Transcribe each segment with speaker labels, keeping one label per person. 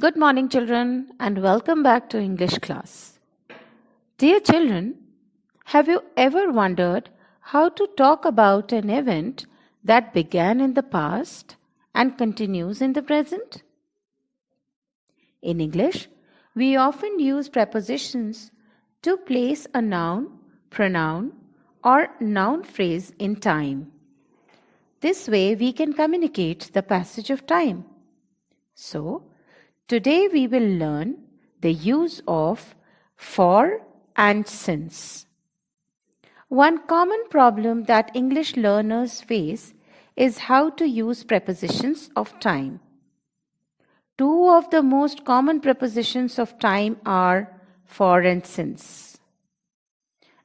Speaker 1: Good morning, children, and welcome back to English class. Dear children, have you ever wondered how to talk about an event that began in the past and continues in the present? In English, we often use prepositions to place a noun, pronoun, or noun phrase in time. This way, we can communicate the passage of time. So, today we will learn the use of for and since. One common problem that English learners face is how to use prepositions of time. Two of the most common prepositions of time are for and since.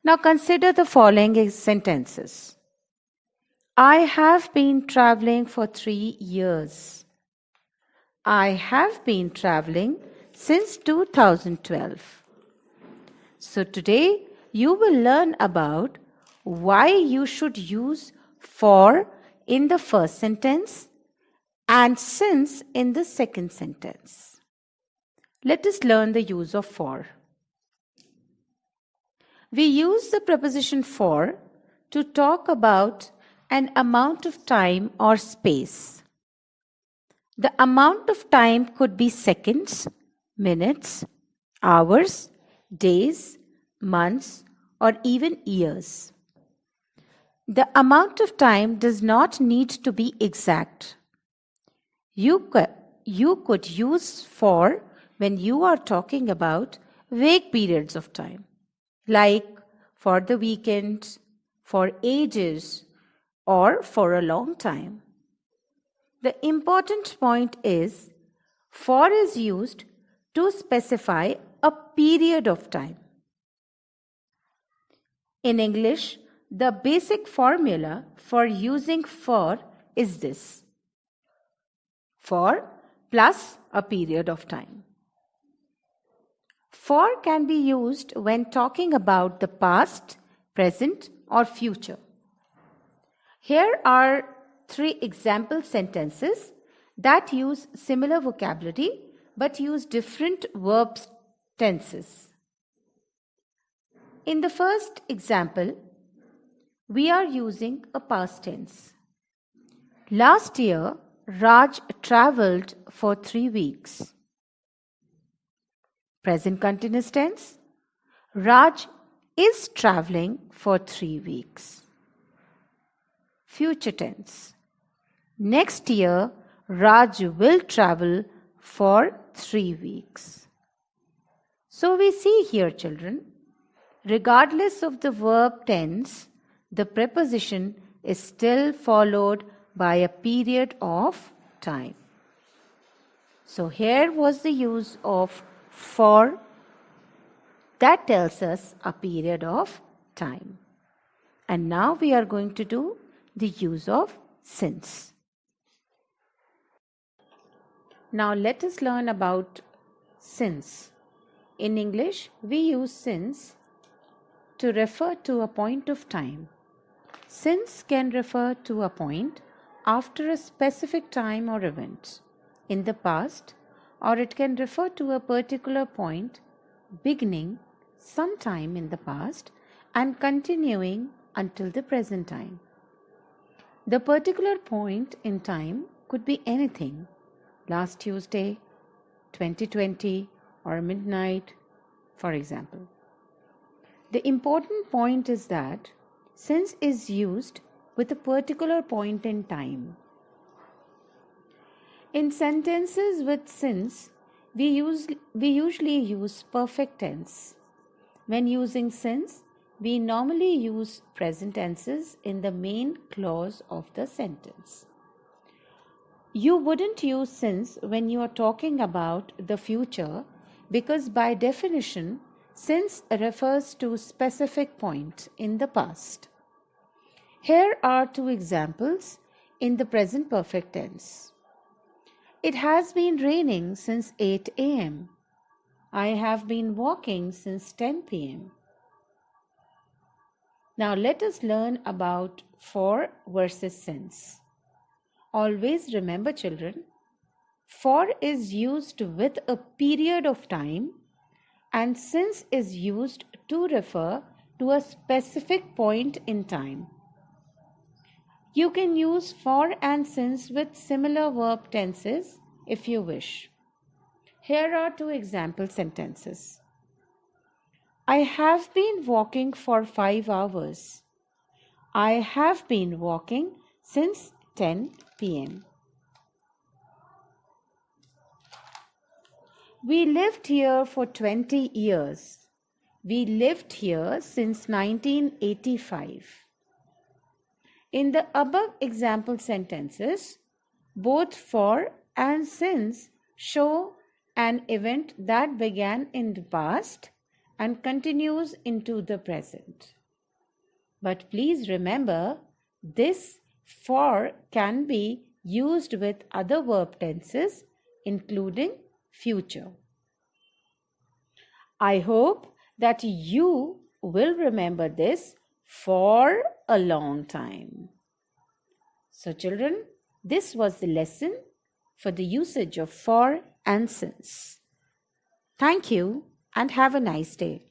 Speaker 1: Now consider the following sentences. I have been traveling for 3 years. I have been traveling since 2012. So today you will learn about why you should use for in the first sentence and since in the second sentence. Let us learn the use of for. We use the preposition for to talk about an amount of time or space. The amount of time could be seconds, minutes, hours, days, months, or even years. The amount of time does not need to be exact. You could use for when you are talking about vague periods of time, like for the weekend, for ages, or for a long time. The important point is for is used to specify a period of time. In English, the basic formula for using for is this: for plus a period of time. For can be used when talking about the past, present, or future. Here are 3 example sentences that use similar vocabulary but use different verb tenses. In the first example, we are using a past tense. Last year, Raj traveled for 3 weeks. Present continuous tense. Raj is traveling for 3 weeks. Future tense. Next year, Raj will travel for 3 weeks. So we see here, children, regardless of the verb tense, the preposition is still followed by a period of time. So here was the use of for that tells us a period of time. And now we are going to do the use of since. Now let us learn about since. In English, we use since to refer to a point of time. Since can refer to a point after a specific time or event in the past, or it can refer to a particular point beginning sometime in the past and continuing until the present time. The particular point in time could be anything: last Tuesday, 2020, or midnight, for example. The important point is that since is used with a particular point in time. In sentences with since, we usually use perfect tense. When using since, we normally use present tenses in the main clause of the sentence. You wouldn't use since when you are talking about the future because by definition, since refers to a specific point in the past. Here are 2 examples in the present perfect tense. It has been raining since 8 a.m. I have been walking since 10 p.m. Now let us learn about for versus since. Always remember, children, For is used with a period of time and since is used to refer to a specific point in time. You can use for and since with similar verb tenses if you wish. Here are 2 example sentences. I have been walking for 5 hours. I have been walking since 10 p.m. We lived here for 20 years. We lived here since 1985. In the above example sentences, both for and since show an event that began in the past and continues into the present. But please remember, this for can be used with other verb tenses, including future. I hope that you will remember this for a long time. So children, this was the lesson for the usage of for and since. Thank you and have a nice day.